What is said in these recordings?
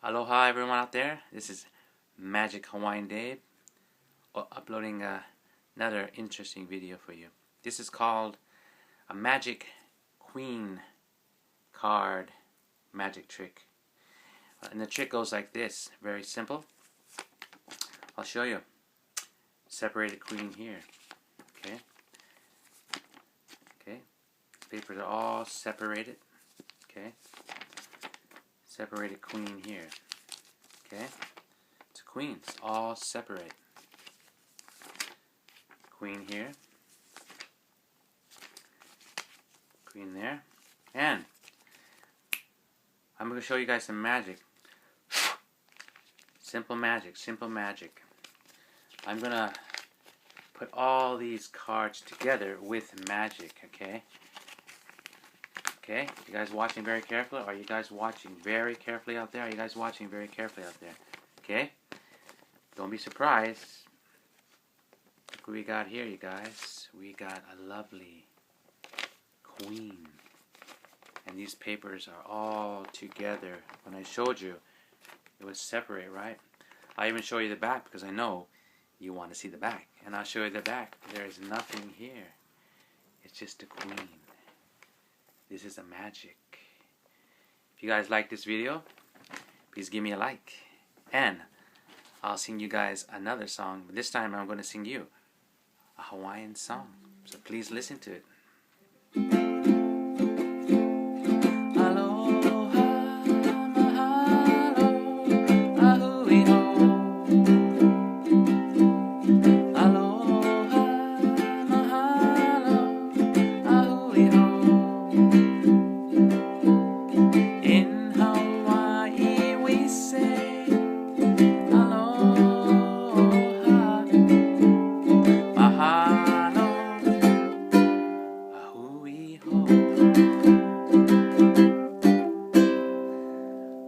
Aloha everyone out there. This is Magic Hawaiian Dave uploading another interesting video for you. This is called a Magic Queen card magic trick. And the trick goes like this. Very simple. I'll show you. Separate a queen here. Okay. Okay. Papers are all separated. Okay. Separate a queen here. Okay? It's a queen. It's all separate. Queen here. Queen there. And I'm going to show you guys some magic. Simple magic. Simple magic. I'm going to put all these cards together with magic. Okay? Okay, you guys watching very carefully? Are you guys watching very carefully out there? Are you guys watching very carefully out there? Okay? Don't be surprised. Look what we got here, you guys. We got a lovely queen. And these papers are all together. When I showed you, it was separate, right? I even show you the back because I know you want to see the back. And I'll show you the back. There's nothing here. It's just a queen. This is a magic. If you guys like this video, please give me a like. And I'll sing you guys another song. But this time I'm going to sing you a Hawaiian song. So please listen to it.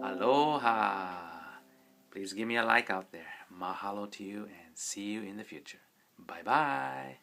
Aloha. Please give me a like out there. Mahalo to you and see you in the future. Bye-bye.